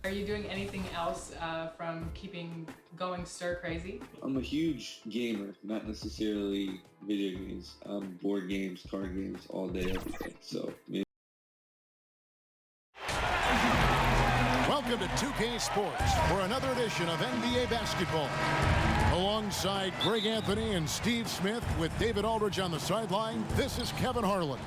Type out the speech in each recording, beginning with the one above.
Are you doing anything else from keeping going stir crazy? I'm a huge gamer, not necessarily video games. Board games, card games, all day, every day. So maybe. Welcome to 2K Sports for another edition of NBA basketball. Alongside Greg Anthony and Steve Smith with David Aldridge on the sideline, this is Kevin Harlan.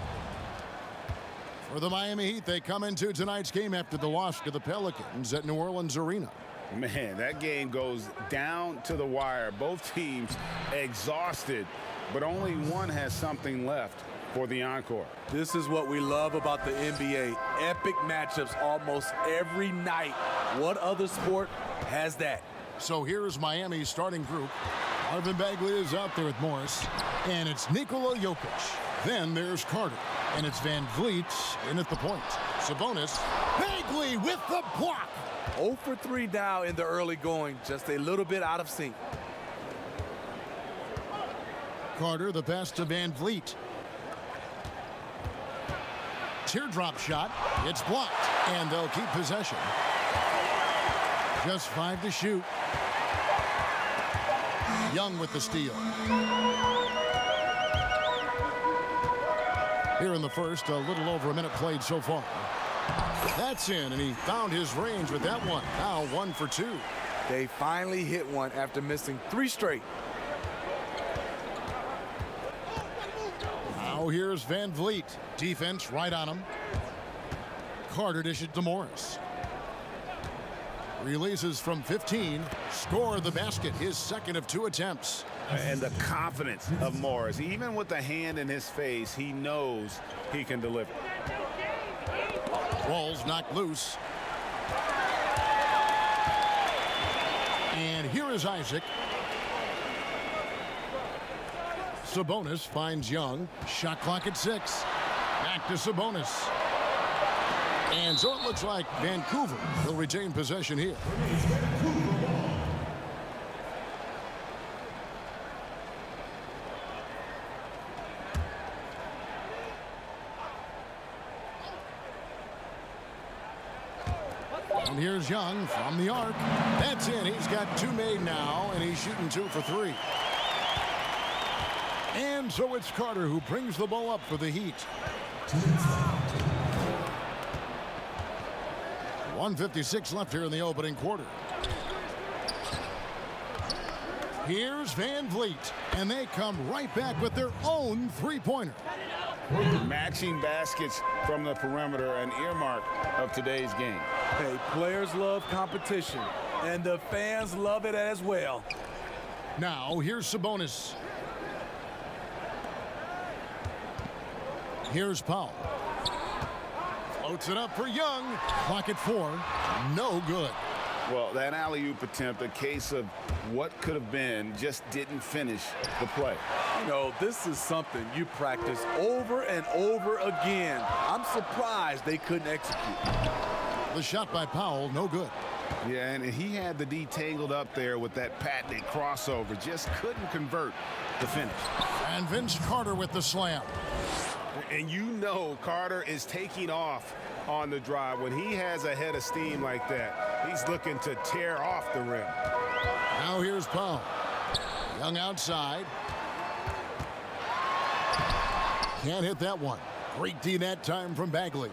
For the Miami Heat, they come into tonight's game after the loss to the Pelicans at New Orleans Arena. Man, that game goes down to the wire. Both teams exhausted, but only one has something left for the encore. This is what we love about the NBA. Epic matchups almost every night. What other sport has that? So here's Miami's starting group. Marvin Bagley is out there with Morris, and it's Nikola Jokic. Then there's Carter, and it's Van Vliet in at the point. Sabonis, Bagley with the block. 0 for 3 now in the early going, just a little bit out of sync. Carter, the pass to Van Vliet. Teardrop shot, it's blocked, and they'll keep possession. Just 5 to shoot. Young with the steal. Here in the first, a little over a minute played so far. That's in, and he found his range with that one. Now 1 for 2. They finally hit one after missing 3 straight. Now here's Van Vliet. Defense right on him. Carter dishes to Morris. Releases from 15. Score the basket, his second of 2 attempts. And the confidence of Morris. Even with the hand in his face, he knows he can deliver. Ball's knocked loose. And here is Isaac. Sabonis finds Young. Shot clock at 6. Back to Sabonis. And so it looks like Vancouver will retain possession here. And here's Young from the arc. That's in. He's got 2 made now, and he's shooting 2 for 3. And so it's Carter who brings the ball up for the Heat. 1:56 left here in the opening quarter. Here's Van Vliet, and they come right back with their own three-pointer. Matching baskets from the perimeter, an earmark of today's game. Hey, players love competition, and the fans love it as well. Now, here's Sabonis. Here's Powell. Floats it up for Young. Clock at 4. No good. Well, that alley-oop attempt, a case of what could have been, just didn't finish the play. You know, this is something you practice over and over again. I'm surprised they couldn't execute. The shot by Powell, no good. Yeah, and he had the D tangled up there with that patented crossover. Just couldn't convert the finish. And Vince Carter with the slam. And you know Carter is taking off on the drive. When he has a head of steam like that, he's looking to tear off the rim. Now here's Powell. Young outside. Can't hit that one. Great D that time from Bagley.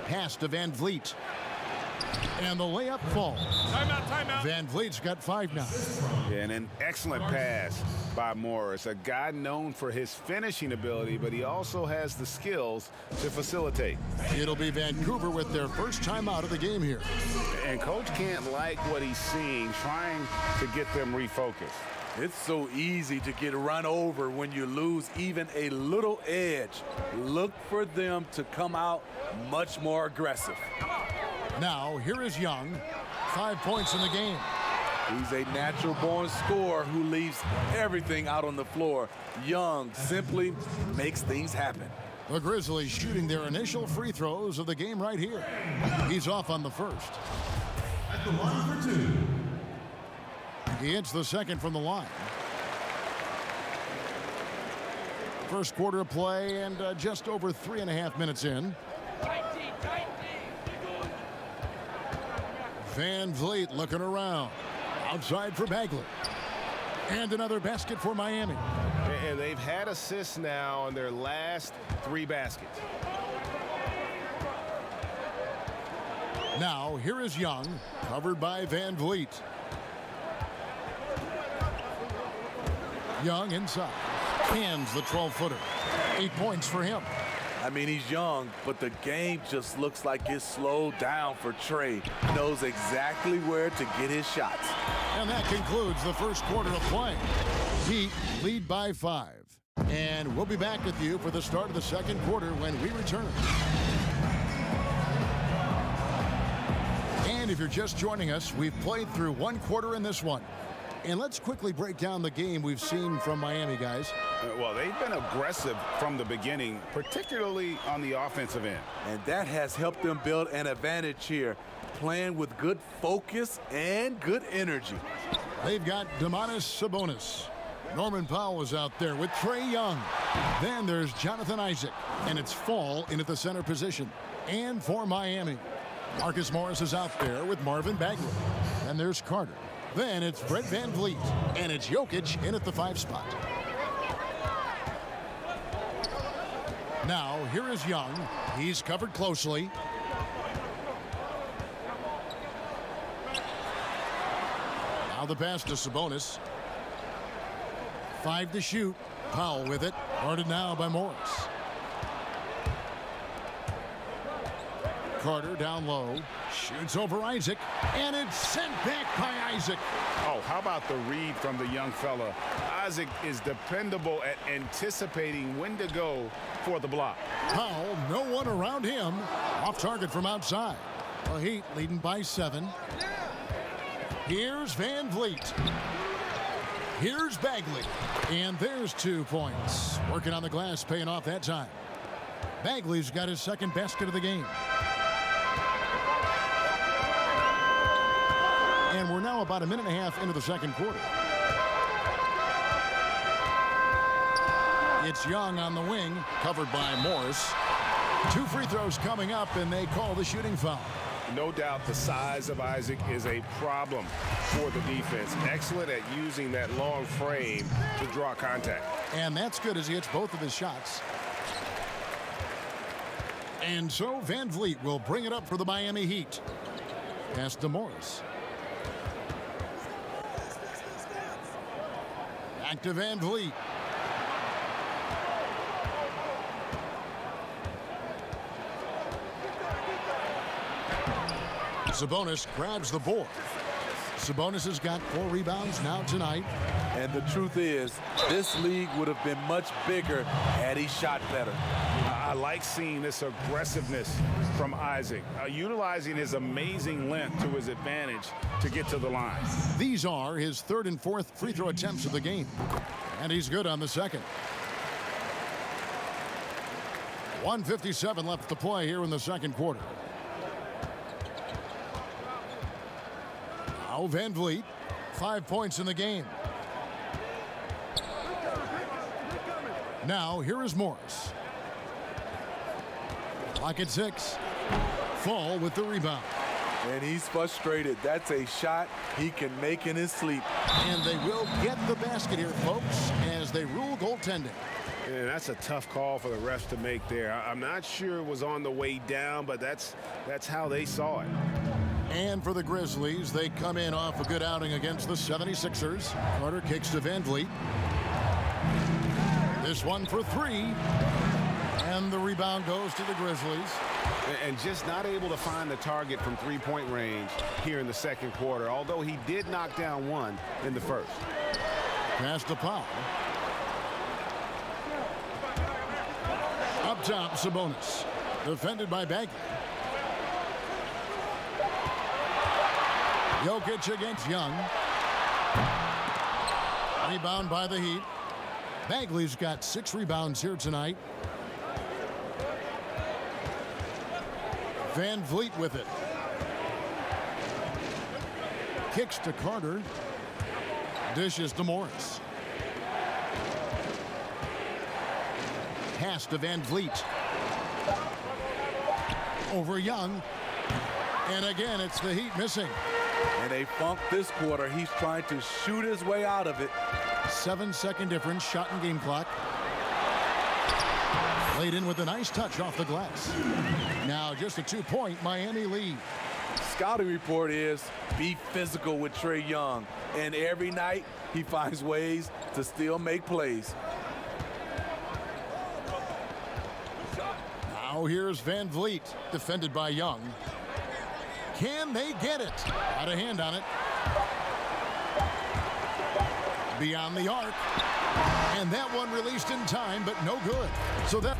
Pass to Van Vliet. And the layup falls. Timeout. Van Vliet's got 5 now. Yeah, and an excellent pass by Morris. A guy known for his finishing ability, but he also has the skills to facilitate. It'll be Vancouver with their first time out of the game here. And coach can't like what he's seeing, trying to get them refocused. It's so easy to get run over when you lose even a little edge. Look for them to come out much more aggressive. Now, here is Young. 5 points in the game. He's a natural-born scorer who leaves everything out on the floor. Young simply makes things happen. The Grizzlies shooting their initial free throws of the game right here. He's off on the first. At the line for 2. He hits the second from the line. First quarter of play and just over 3.5 minutes in. Van Vliet looking around. Outside for Bagley. And another basket for Miami. And they've had assists now on their last 3 baskets. Now, here is Young, covered by Van Vliet. Young inside. Hands the 12-footer. 8 points for him. I mean, he's young, but the game just looks like it's slowed down for Trey. He knows exactly where to get his shots. And that concludes the first quarter of play. Heat lead by 5. And we'll be back with you for the start of the second quarter when we return. And if you're just joining us, we've played through 1 quarter in this one. And let's quickly break down the game we've seen from Miami, guys. Well, they've been aggressive from the beginning, particularly on the offensive end. And that has helped them build an advantage here, playing with good focus and good energy. They've got Domantas Sabonis. Norman Powell is out there with Trey Young. Then there's Jonathan Isaac, and it's Fall in at the center position. And for Miami, Marcus Morris is out there with Marvin Bagley. And there's Carter. Then it's Brett Van Vliet, and it's Jokic in at the 5 spot. Now, here is Young. He's covered closely. Now the pass to Sabonis. 5 to shoot. Powell with it. Guarded now by Morris. Carter down low. Shoots over Isaac. And it's sent back by Isaac. Oh, how about the read from the young fella? Isaac is dependable at anticipating when to go for the block. Powell, no one around him. Off target from outside. The Heat leading by 7. Here's Van Vliet. Here's Bagley. And there's 2 points. Working on the glass, paying off that time. Bagley's got his second basket of the game. And we're now about 1.5 minutes into the second quarter. It's Young on the wing, covered by Morris. 2 free throws coming up, and they call the shooting foul. No doubt the size of Isaac is a problem for the defense. Excellent at using that long frame to draw contact. And that's good as he hits both of his shots. And so Van Vliet will bring it up for the Miami Heat. Pass to Morris. Back to Van Vliet. Sabonis grabs the board. Sabonis has got 4 rebounds now tonight. And the truth is, this league would have been much bigger had he shot better. I like seeing this aggressiveness from Isaac, utilizing his amazing length to his advantage to get to the line. These are his 3rd and 4th free throw attempts of the game. And he's good on the second. 1:57 left to play here in the second quarter. Now Van Vliet, 5 points in the game. Now here is Morris. Clock at 6. Fall with the rebound. And he's frustrated. That's a shot he can make in his sleep. And they will get the basket here, folks, as they rule goaltending. And that's a tough call for the refs to make there. I'm not sure it was on the way down, but that's how they saw it. And for the Grizzlies, they come in off a good outing against the 76ers. Carter kicks to Van Vliet. This one for 3. And the rebound goes to the Grizzlies. And just not able to find the target from 3-point range here in the second quarter, although he did knock down 1 in the first. Pass to Powell. Up top, Sabonis. Defended by Bagley. Jokic against Young. Rebound by the Heat. Bagley's got 6 rebounds here tonight. Van Vliet with it. Kicks to Carter. Dishes to Morris. pass to Van Vliet. Over Young. And again, it's the Heat missing. And they funked this quarter. He's trying to shoot his way out of it. 7-second difference, shot and game clock. Laid in with a nice touch off the glass. Now just a 2-point Miami lead. Scouting report is be physical with Trae Young. And every night he finds ways to still make plays. Now here's Van Vliet, defended by Young. Can they get it? Got a hand on it. Beyond the arc. And that one released in time, but no good. So that...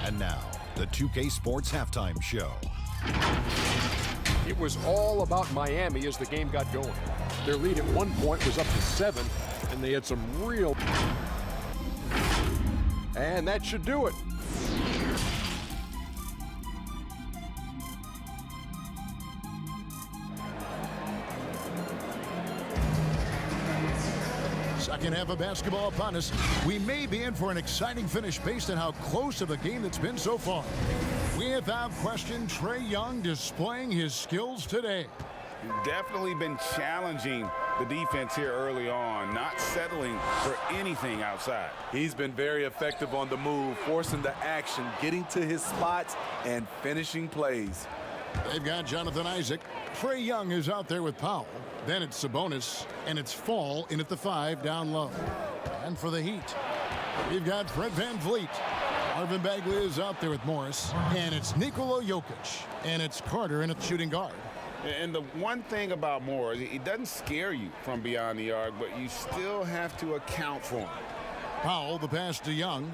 And now, the 2K Sports Halftime Show. It was all about Miami as the game got going. Their lead at one point was up to 7, and they had some real... And that should do it. Second half of basketball upon us. We may be in for an exciting finish based on how close of a game it's been so far. Without question, Trae Young displaying his skills today. Definitely been challenging the defense here early on, not settling for anything outside. He's been very effective on the move, forcing the action, getting to his spots, and finishing plays. They've got Jonathan Isaac. Trae Young is out there with Powell. Then it's Sabonis, and it's Fall in at the 5 down low. And for the Heat, we've got Fred Van Vliet. Marvin Bagley is out there with Morris. And it's Nikola Jokic. And it's Carter in at shooting guard. And the one thing about Moore, he doesn't scare you from beyond the arc, but you still have to account for him. Powell, the pass to Young.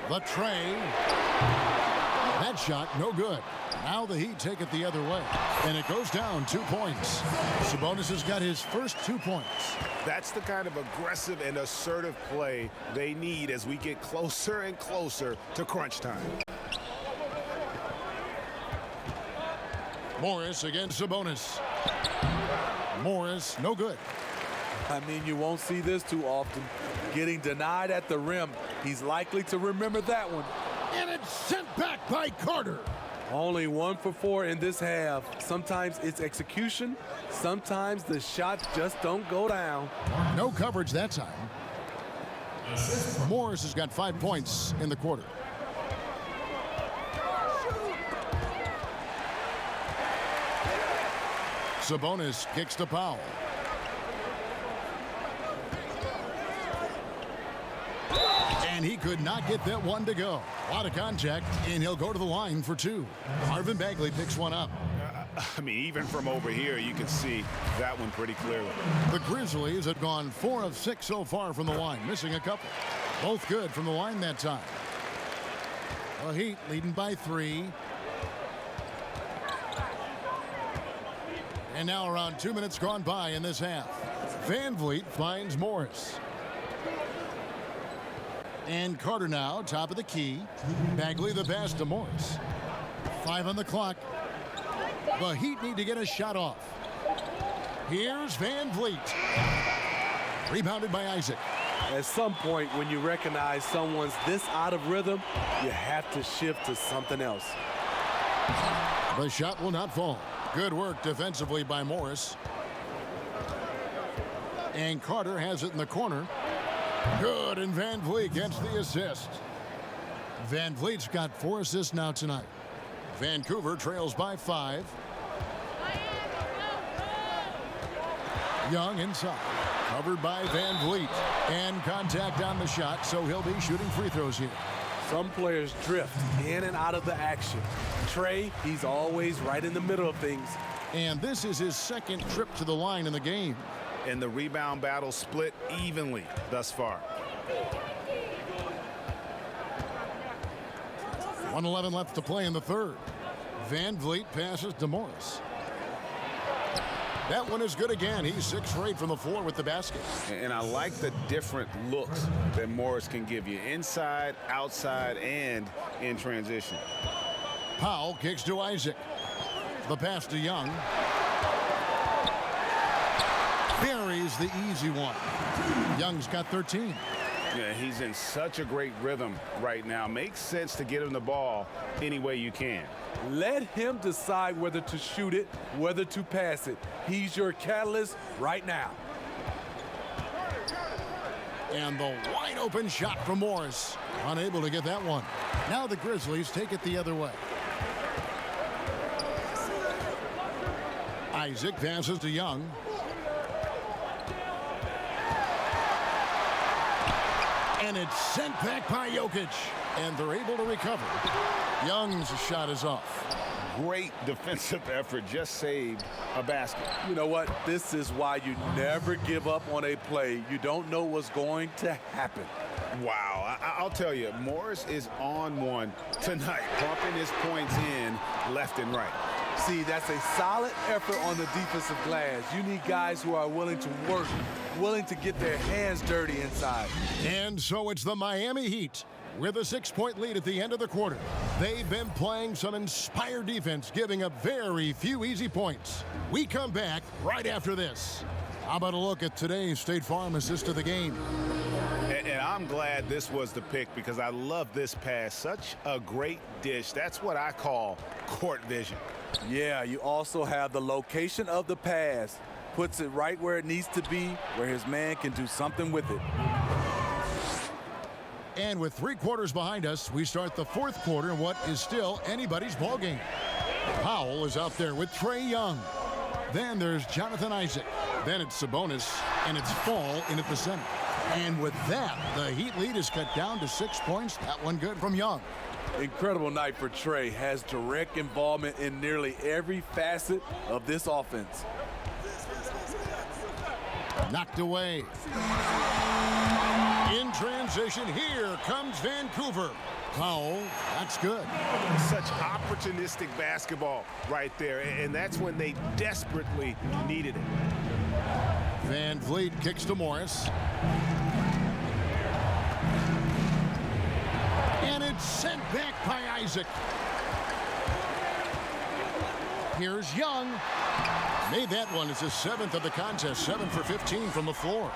The Trae. That shot, no good. Now the Heat take it the other way. And it goes down 2 points. Sabonis has got his first 2 points. That's the kind of aggressive and assertive play they need as we get closer and closer to crunch time. Morris against Sabonis. Morris, no good. I mean, you won't see this too often. Getting denied at the rim. He's likely to remember that one. And it's sent back by Carter. Only 1 for 4 in this half. Sometimes it's execution. Sometimes the shots just don't go down. No coverage that time. Morris has got 5 points in the quarter. Sabonis kicks to Powell. And he could not get that one to go. A lot of contact, and he'll go to the line for 2. Marvin Bagley picks one up. I mean, even from over here, you can see that one pretty clearly. The Grizzlies have gone 4 of 6 so far from the line, missing a couple. Both good from the line that time. The Heat leading by 3. And now around 2 minutes gone by in this half. Van Vliet finds Morris. And Carter now, top of the key. Bagley the pass to Morris. 5 on the clock. The Heat need to get a shot off. Here's Van Vliet. Rebounded by Isaac. At some point, when you recognize someone's this out of rhythm, you have to shift to something else. The shot will not fall. Good work defensively by Morris. And Carter has it in the corner. Good, and Van Vliet gets the assist. Van Vliet's got 4 assists now tonight. Vancouver trails by 5. Young inside. Covered by Van Vliet. And contact on the shot, so he'll be shooting free throws here. Some players drift in and out of the action. Trae, he's always right in the middle of things. And this is his second trip to the line in the game. And the rebound battle split evenly thus far. 1:11 left to play in the third. Van Vliet passes to Morris. That one is good again. He's 6 for 8 from the floor with the basket. And I like the different looks that Morris can give you. Inside, outside, and in transition. Powell kicks to Isaac. The pass to Young. Buries the easy one. Young's got 13. Yeah, he's in such a great rhythm right now. Makes sense to get him the ball any way you can. Let him decide whether to shoot it, whether to pass it. He's your catalyst right now. And the wide open shot from Morris. Unable to get that one. Now the Grizzlies take it the other way. Isaac passes to Young. And it's sent back by Jokic. And they're able to recover. Young's shot is off. Great defensive effort, just saved a basket. You know what? This is why you never give up on a play. You don't know what's going to happen. Wow, I'll tell you, Morris is on one tonight, pumping his points in left and right. See, that's a solid effort on the defensive glass. You need guys who are willing to work, willing to get their hands dirty inside. And so it's the Miami Heat with a 6-point lead at the end of the quarter. They've been playing some inspired defense, giving up very few easy points. We come back right after this. How about a look at today's State Farm assist of the game? And I'm glad this was the pick because I love this pass. Such a great dish. That's what I call court vision. Yeah, you also have the location of the pass. Puts it right where it needs to be, where his man can do something with it. And with 3 quarters behind us, we start the 4th quarter in what is still anybody's ballgame. Powell is out there with Trae Young. Then there's Jonathan Isaac. Then it's Sabonis, and it's Fall in at the center. And with that, the Heat lead is cut down to 6 points. That one good from Young. Incredible night for Trae. Has direct involvement in nearly every facet of this offense. Knocked away. In transition, here comes Vancouver. Powell, that's good. Such opportunistic basketball right there, and that's when they desperately needed it. Van Vliet kicks to Morris. And it's sent back by Isaac. Here's Young. Made that one. It's his 7th of the contest. 7 for 15 from the floor.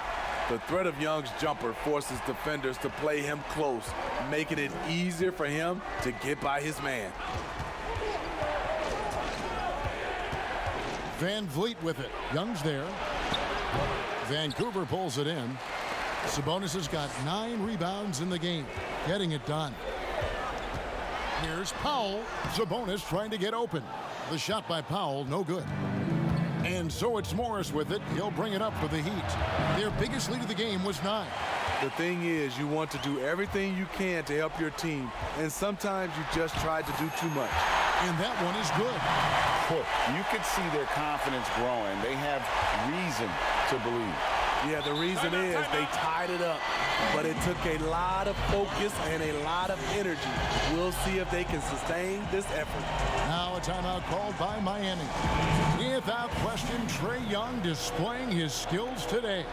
The threat of Young's jumper forces defenders to play him close, making it easier for him to get by his man. Van Vliet with it. Young's there. Vancouver pulls it in. Sabonis has got 9 rebounds in the game. Getting it done. Here's Powell. Sabonis trying to get open. The shot by Powell, no good. And so it's Morris with it. He'll bring it up for the Heat. Their biggest lead of the game was 9. The thing is, you want to do everything you can to help your team, and sometimes you just try to do too much. And that one is good. You could see their confidence growing. They have reason to believe. Yeah, the reason is they tied it up, but it took a lot of focus and a lot of energy. We'll see if they can sustain this effort. Now a timeout called by Miami. Without question, Trae Young displaying his skills today.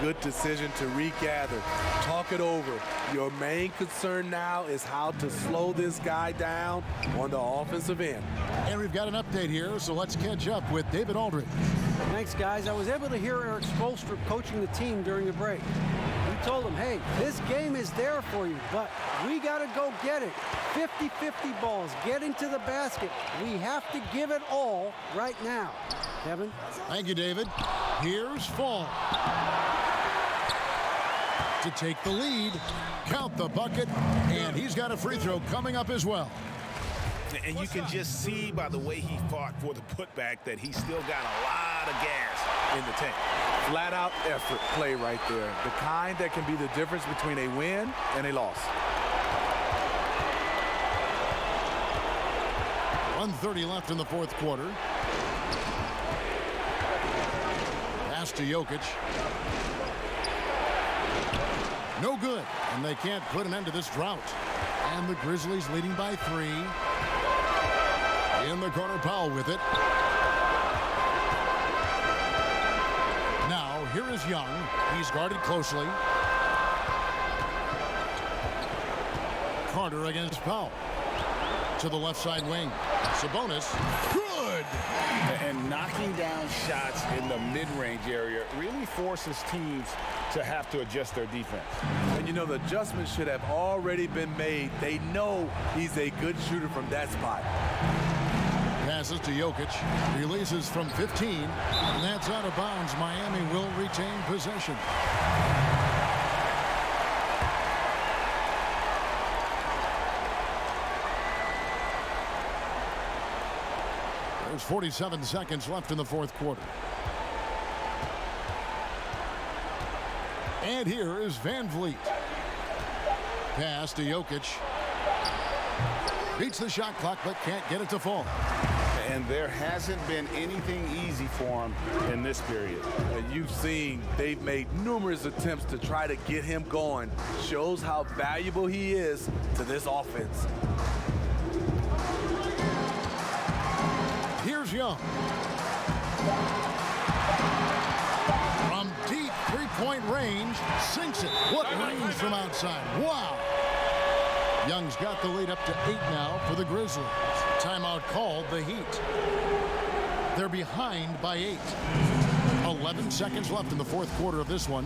Good decision to regather, talk it over. Your main concern now is how to slow this guy down on the offensive end. And we've got an update here, so let's catch up with David Aldridge. Thanks, guys. I was able to hear Eric Spoelstra coaching the team during the break. He told them, hey, this game is there for you, but we got to go get it. 50-50 balls, get into the basket. We have to give it all right now. Kevin? Thank you, David. Here's Fall. To take the lead, count the bucket, and he's got a free throw coming up as well. And you can just see by the way he fought for the putback that he's still got a lot of gas in the tank. Flat out effort play right there. The kind that can be the difference between a win and a loss. 1:30 left in the 4th quarter. Pass to Jokic. No good, and they can't put an end to this drought. And the Grizzlies leading by 3. In the corner, Powell with it. Now, here is Young. He's guarded closely. Carter against Powell. To the left side wing. Sabonis. Good! good. And knocking down shots in the mid-range area really forces teams to have to adjust their defense. And you know, the adjustments should have already been made. They know he's a good shooter from that spot. Passes to Jokic, releases from 15, and that's out of bounds. Miami will retain possession. There's 47 seconds left in the fourth quarter. And here is Van Vliet. Pass to Jokic. Beats the shot clock, but can't get it to fall. And there hasn't been anything easy for him in this period. And you've seen they've made numerous attempts to try to get him going. Shows how valuable he is to this offense. Here's Young. From deep three-point range, sinks it. What range from outside. Wow. Young's got the lead up to 8 now for the Grizzlies. Timeout called the Heat. They're behind by 8. 11 seconds left in the fourth quarter of this one.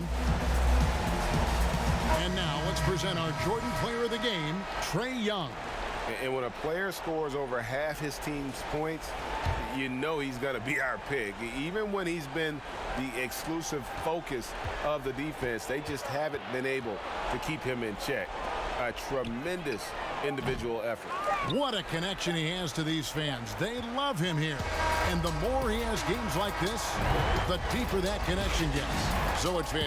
And now let's present our Jordan Player of the Game, Trae Young. And when a player scores over half his team's points, you know he's going to be our pick. Even when he's been the exclusive focus of the defense, they just haven't been able to keep him in check. A tremendous individual effort. What a connection he has to these fans. They love him here. And the more he has games like this, the deeper that connection gets. So it's Van